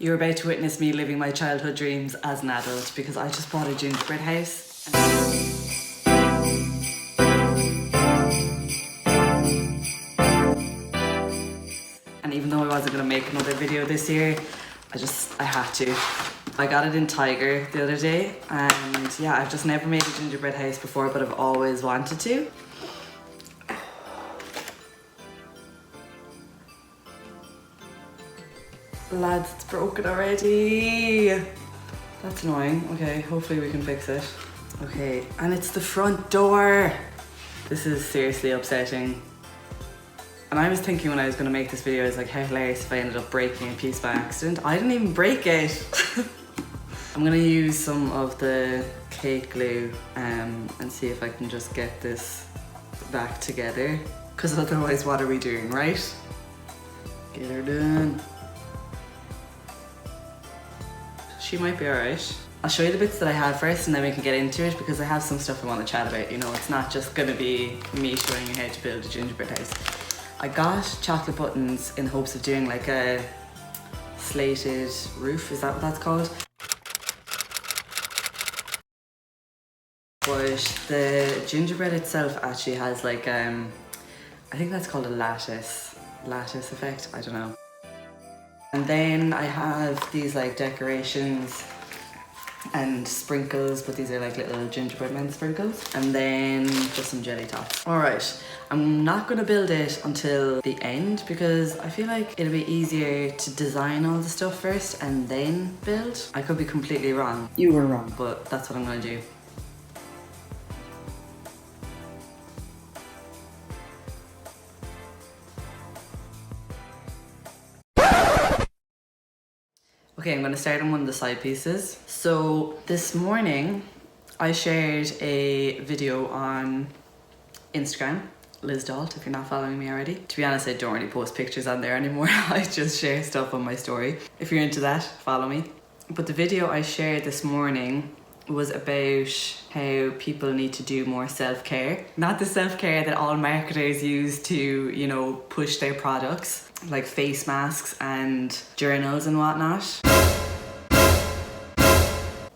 You're about to witness me living my childhood dreams as an adult because I just bought a gingerbread house. And even though I wasn't going to make another video this year, I had to. I got it in Tiger the other day, and yeah, I've just never made a gingerbread house before, but I've always wanted to. Lads, it's broken already. That's annoying. Okay, hopefully we can fix it. Okay, and it's the front door. This is seriously upsetting. And I was thinking when I was going to make this video, I was like, how hilarious if I ended up breaking a piece by accident. I didn't even break it. I'm going to use some of the cake glue and see if I can just get this back together. Because otherwise, what are we doing, right? Get her done. She might be alright. I'll show you the bits that I have first and then we can get into it because I have some stuff I want to chat about, you know, it's not just going to be me showing you how to build a gingerbread house. I got chocolate buttons in hopes of doing like a slated roof, is that what that's called? But the gingerbread itself actually has like, I think that's called a lattice effect, I don't know. And then I have these like decorations and sprinkles, but these are like little gingerbread men sprinkles. And then just some jelly tops. All right, I'm not gonna build it until the end because I feel like it'll be easier to design all the stuff first and then build. I could be completely wrong. You were wrong. But that's what I'm gonna do. Okay, I'm going to start on one of the side pieces. So this morning I shared a video on Instagram, Liz Dalt, if you're not following me already. To be honest, I don't really post pictures on there anymore. I just share stuff on my story. If you're into that, follow me. But the video I shared this morning was about how people need to do more self-care. Not the self-care that all marketers use to, you know, push their products, like face masks and journals and whatnot.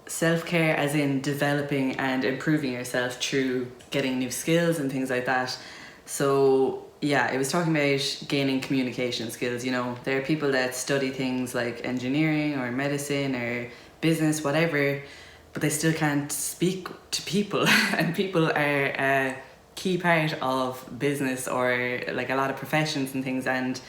Self-care as in developing and improving yourself through getting new skills and things like that. So yeah, it was talking about gaining communication skills. You know, there are people that study things like engineering or medicine or business, whatever, but they still can't speak to people and people are a key part of business or like a lot of professions and things, and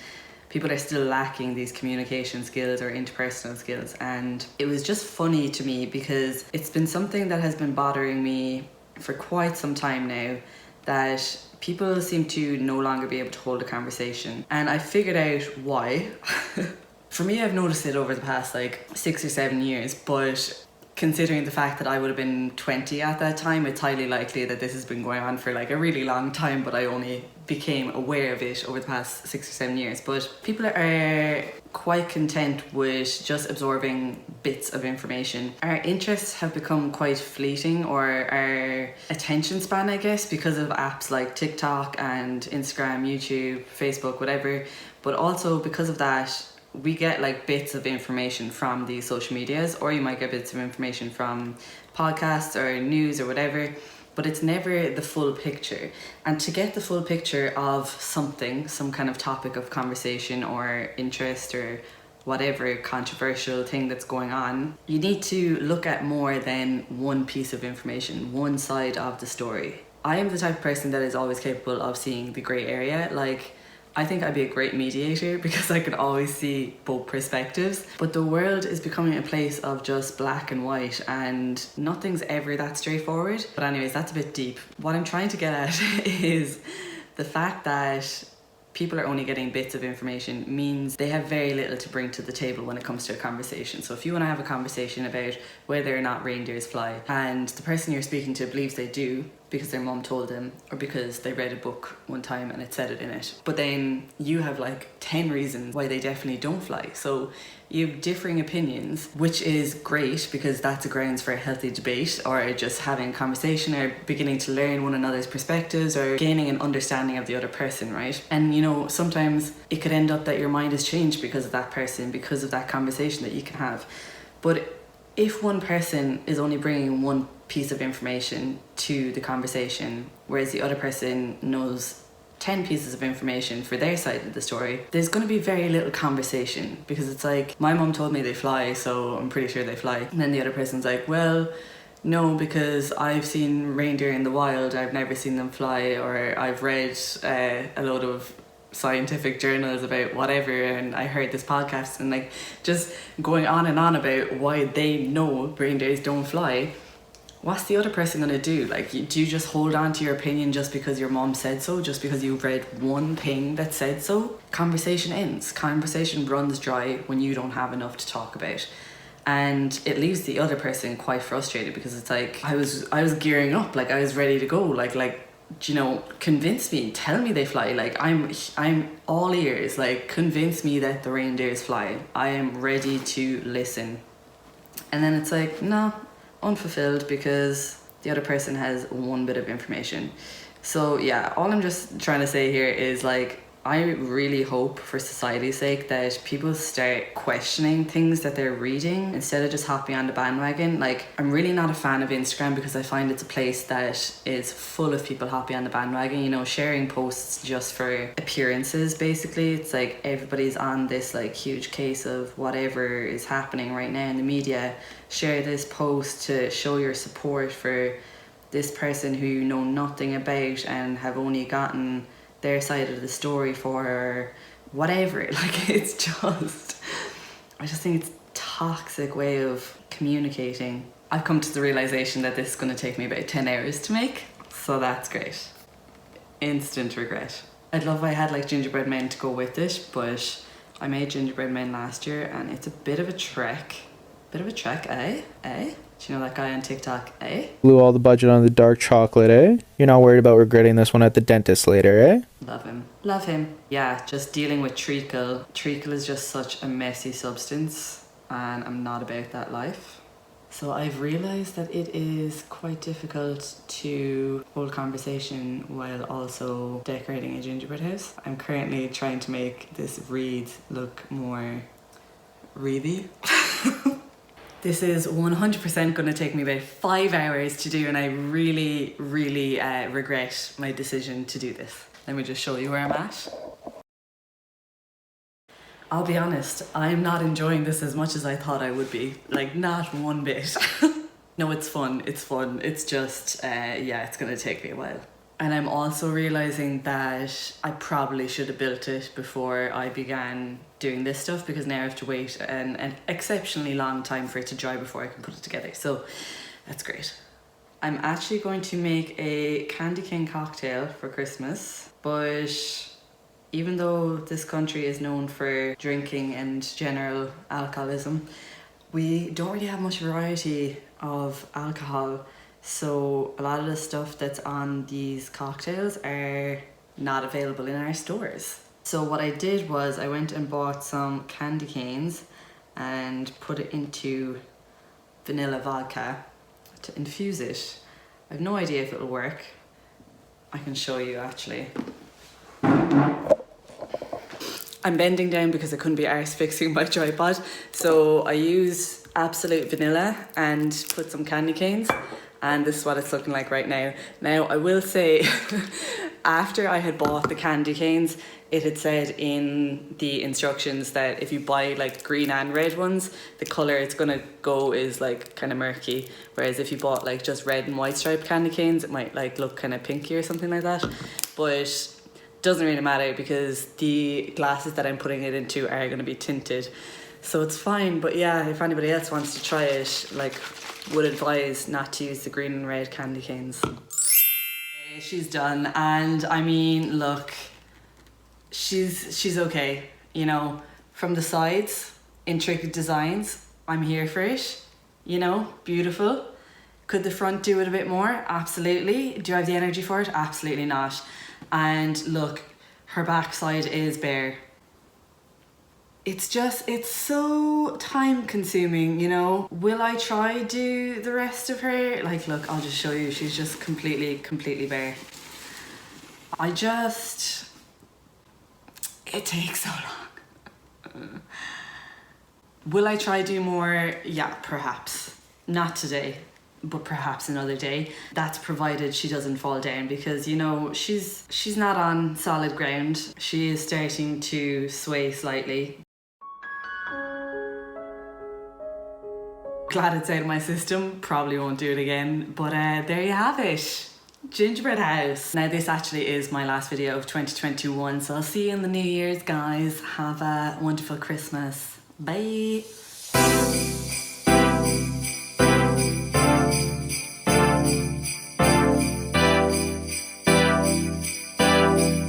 people are still lacking these communication skills or interpersonal skills. And it was just funny to me because it's been something that has been bothering me for quite some time now, that people seem to no longer be able to hold a conversation. And I figured out why. For me, I've noticed it over the past like 6 or 7 years, but considering the fact that I would have been 20 at that time, it's highly likely that this has been going on for like a really long time, but I only became aware of it over the past 6 or 7 years. But people are quite content with just absorbing bits of information. Our interests have become quite fleeting, or our attention span, I guess, because of apps like TikTok and Instagram, YouTube, Facebook, whatever. But also because of that, we get like bits of information from these social medias, or you might get bits of information from podcasts or news or whatever, but it's never the full picture. And to get the full picture of something, some kind of topic of conversation or interest or whatever controversial thing that's going on, you need to look at more than one piece of information, one side of the story. I am the type of person that is always capable of seeing the grey area. Like, I think I'd be a great mediator because I can always see both perspectives. But the world is becoming a place of just black and white and nothing's ever that straightforward. But anyways, that's a bit deep. What I'm trying to get at is the fact that people are only getting bits of information means they have very little to bring to the table when it comes to a conversation. So if you want to have a conversation about whether or not reindeers fly and the person you're speaking to believes they do, because their mom told them, or because they read a book one time and it said it in it. But then you have like 10 reasons why they definitely don't fly. So you have differing opinions, which is great because that's a grounds for a healthy debate, or just having a conversation, or beginning to learn one another's perspectives, or gaining an understanding of the other person, right? And you know, sometimes it could end up that your mind is changed because of that person, because of that conversation that you can have. But if one person is only bringing one piece of information to the conversation, whereas the other person knows 10 pieces of information for their side of the story, there's going to be very little conversation, because it's like, my mom told me they fly, so I'm pretty sure they fly. And then the other person's like, well, no, because I've seen reindeer in the wild, I've never seen them fly, or I've read a load of scientific journals about whatever, and I heard this podcast, and like just going on and on about why they know reindeers don't fly. What's the other person gonna do? Like, do you just hold on to your opinion just because your mom said so, just because you read one thing that said so? Conversation ends. Conversation runs dry when you don't have enough to talk about. And it leaves the other person quite frustrated, because it's like, I was gearing up, like I was ready to go, like you know, convince me, tell me they fly, like I'm all ears, like convince me that the reindeers fly, I am ready to listen. And then it's like, no, unfulfilled, because the other person has one bit of information. So yeah, all I'm just trying to say here is, like, I really hope, for society's sake, that people start questioning things that they're reading instead of just hopping on the bandwagon. Like, I'm really not a fan of Instagram, because I find it's a place that is full of people hopping on the bandwagon, you know, sharing posts just for appearances, basically. It's like everybody's on this like huge case of whatever is happening right now in the media. Share this post to show your support for this person who you know nothing about and have only gotten their side of the story for, or whatever. Like, it's just, I just think it's a toxic way of communicating. I've come to the realization that this is going to take me about 10 hours to make, so that's great. Instant regret. I'd love if I had like gingerbread men to go with it, but I made gingerbread men last year and it's a bit of a trek. Eh? Do you know that guy on TikTok, eh? Blew all the budget on the dark chocolate, eh? You're not worried about regretting this one at the dentist later, eh? Love him. Yeah, just dealing with treacle. Treacle is just such a messy substance, and I'm not about that life. So I've realised that it is quite difficult to hold conversation while also decorating a gingerbread house. I'm currently trying to make this wreath look more wreathy. This is 100% going to take me about 5 hours to do, and I really regret my decision to do this. Let me just show you where I'm at. I'll be honest, I'm not enjoying this as much as I thought I would be. Like, not one bit. No, it's fun. It's just, yeah, it's going to take me a while. And I'm also realising that I probably should have built it before I began doing this stuff, because now I have to wait an exceptionally long time for it to dry before I can put it together. So that's great. I'm actually going to make a candy cane cocktail for Christmas, but even though this country is known for drinking and general alcoholism, we don't really have much variety of alcohol. So a lot of the stuff that's on these cocktails are not available in our stores. So what I did was I went and bought some candy canes and put it into vanilla vodka to infuse it. I have no idea if it'll work. I can show you actually. I'm bending down because I couldn't be arsed fixing my tripod. So I used Absolute Vanilla and put some candy canes. And this is what it's looking like right now. Now, I will say, after I had bought the candy canes, it had said in the instructions that if you buy like green and red ones, the colour it's gonna go is like kind of murky. Whereas if you bought like just red and white striped candy canes, it might like look kind of pinky or something like that. But doesn't really matter, because the glasses that I'm putting it into are gonna be tinted. So it's fine. But yeah, if anybody else wants to try it, like, would advise not to use the green and red candy canes. She's done, and I mean, look, she's okay, you know, from the sides, intricate designs, I'm here for it, you know, beautiful. Could the front do it a bit more? Absolutely. Do I have the energy for it? Absolutely not. And look, her backside is bare. It's so time consuming, you know. Will I try do the rest of her? Like, look, I'll just show you. She's just completely bare. It takes so long. Will I try do more? Yeah, perhaps. Not today, but perhaps another day. That's provided she doesn't fall down, because, you know, she's not on solid ground. She is starting to sway slightly. Glad it's out of my system. Probably won't do it again, but there you have it. Gingerbread house. Now this actually is my last video of 2021, so I'll see you in the New Year's, guys. Have a wonderful Christmas. Bye.